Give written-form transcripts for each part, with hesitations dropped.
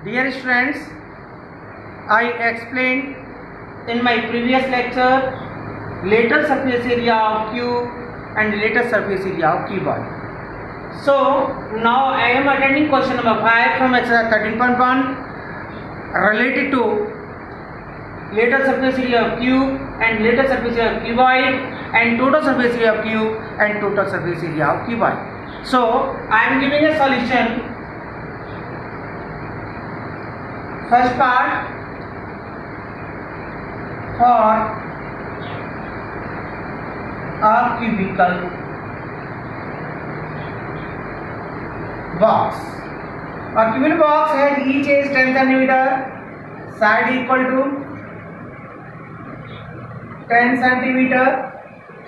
Dear students, I explained in my previous lecture lateral surface area of cube and lateral surface area of cuboid. So now I am attending question number 5 from exercise 13.1 related to lateral surface area of cube and lateral surface area of cuboid and total surface area of cube and total surface area of cuboid. So I am giving a solution. First part for a cubical box. A cubical box has each is 10 cm, side equal to 10 cm.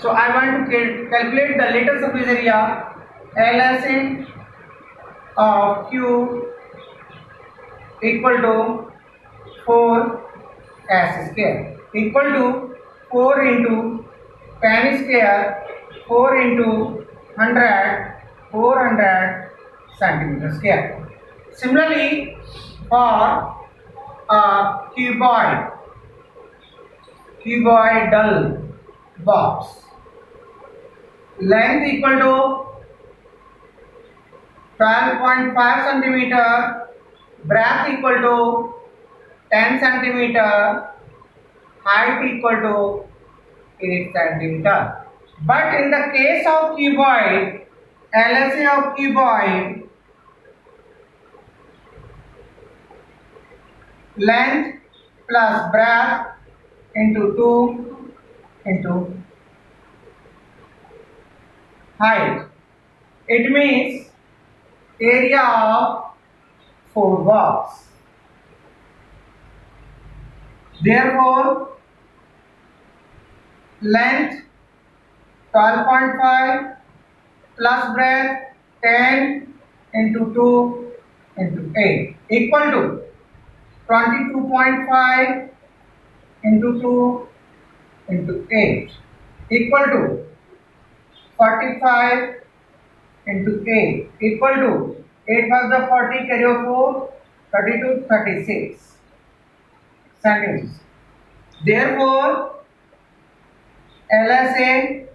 So I want to calculate the lateral surface area LSA of cube equal to 4s square equal to 4 into 10 square 4 into 100 400 centimeter square. Similarly, for a cuboidal box, length equal to 12.5 centimeter, breadth equal to 10 centimeter, height equal to 8 centimeter. But in the case of cuboid, LSA of cuboid, length plus breadth into 2 into height. It means area of 4 box. Therefore, length 12.5 plus breadth 10 into 2 into 8 equal to 22.5 into 2 into 8 equal to 45 into 8 equal to 8 was the 40 carry over 4 32 36 centimeters. Therefore, LSA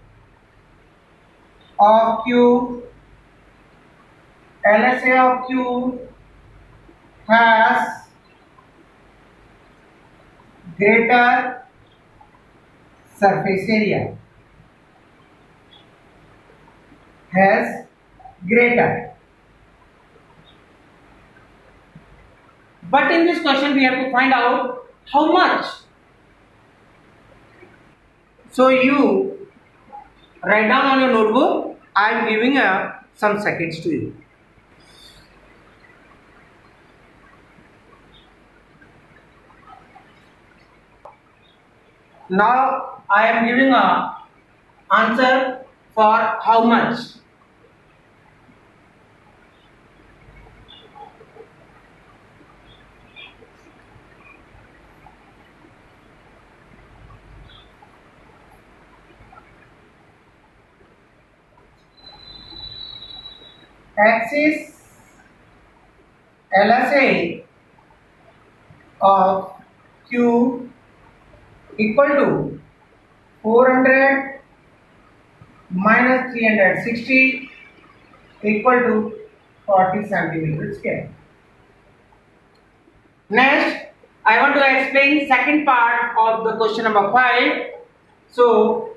of cube has greater surface area. Has greater. But in this question we have to find out how much. So you write down on your notebook. I am giving some seconds to you. Now I am giving a answer for how much. Axis LSA of cube equal to 400 minus 360 equal to 40 centimeter square. Next, I want to explain second part of the question number 5. So,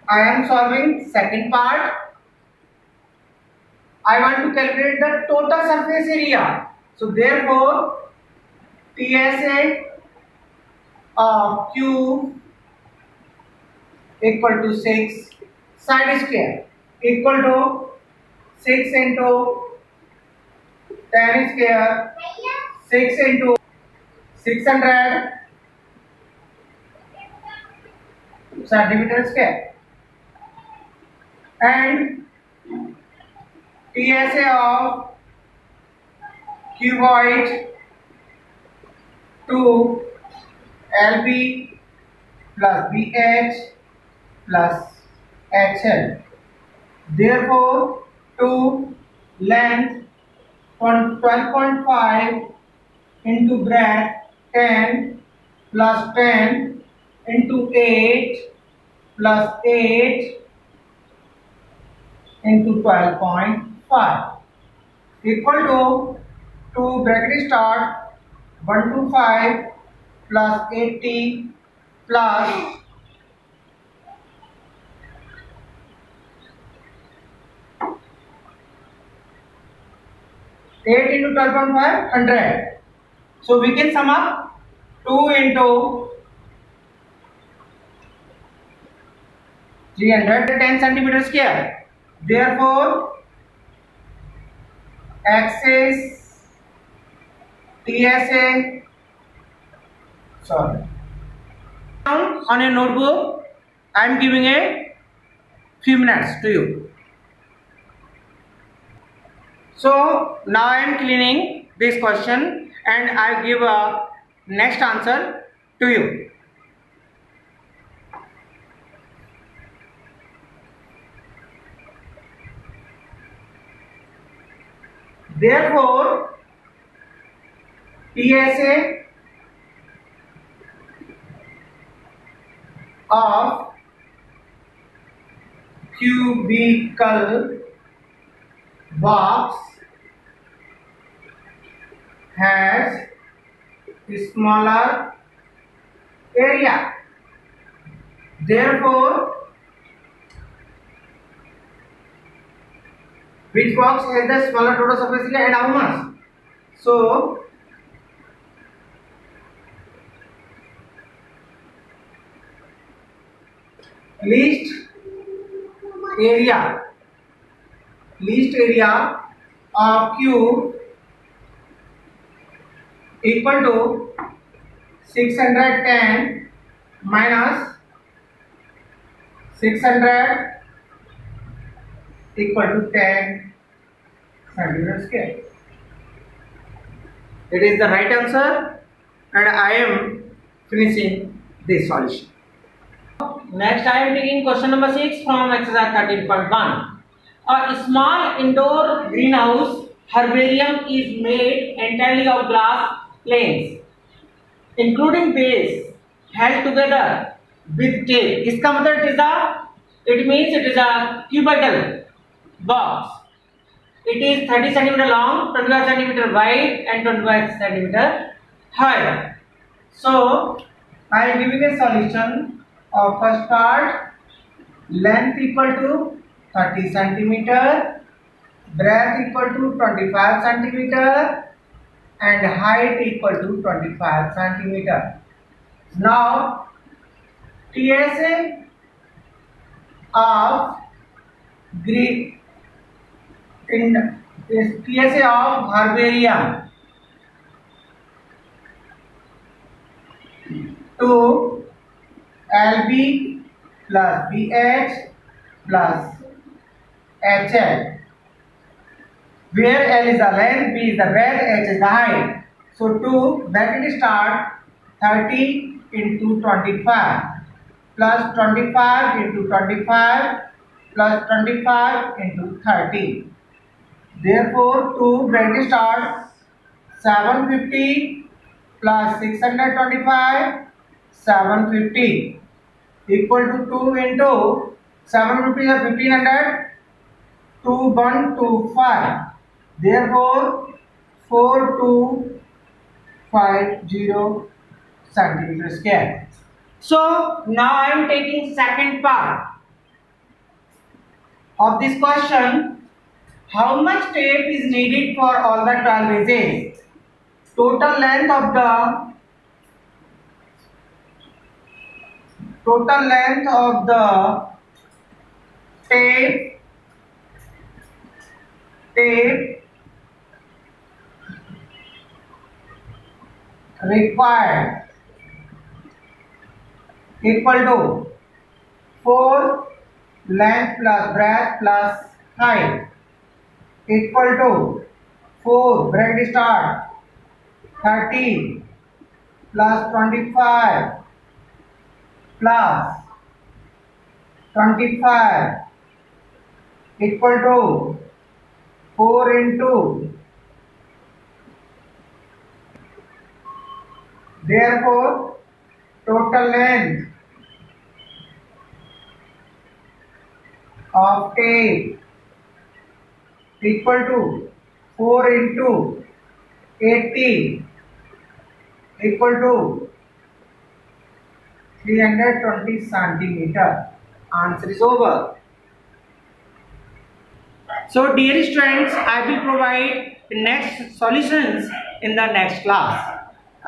I am solving second part. I want to calculate the total surface area. So, therefore, TSA of cube equal to 6 side square equal to 6 into 10 square 6 into 600 centimeter square and TSA of cuboid to LB plus BH plus HL. Therefore, to length from 12.5 into breadth 10 plus 10 into 8 plus 8 into 12.5 equal to bracket start 125 plus 80 plus 8 into 12.5 100. So we can sum up 2 into 310 centimeter square. Therefore, axis TSA, sorry, on a notebook. I am giving a few minutes to you. So now I am cleaning this question and I give a next answer to you. Therefore, PSA of cubical box has smaller area. Therefore, which box has the smaller total surface area and how much? So, least area of cube equal to 610 minus 600 equal to 10 centimeter square. It is the right answer and I am finishing this solution. Next I am taking question number 6 from exercise 13.1. A small indoor greenhouse herbarium is made entirely of glass planes, including base held together with tape. इसका मतलब it means it is a cubical box. It is 30 centimeter long, 25 centimeter wide, and 25 centimeter high. So I am giving a solution of first part. Length equal to 30 centimeter, breadth equal to 25 centimeter, and height equal to 25 centimeter. Now TSA of TSA of herbarium to LB plus BH plus HL, where L is the length, B is the breadth, H is the height. So to bracket start 30 into 25 plus 25 into 25 plus 25 into 30. Therefore, to bracket start 750 plus 625 750 equal to 2 into 750 is 1500 2125. Therefore, 4250 centimeter square. So now I am taking second part of this question. How much tape is needed for all the 12 edges? Total length of the tape required equal to 4 length plus breadth plus height equal to 4 bracket start 30 plus 25 plus 25 equal to 4 into Therefore, total length of tape equal to 4 into 80 equal to 320 centimeter. Answer is over. So dear students, I will provide the next solutions in the next class.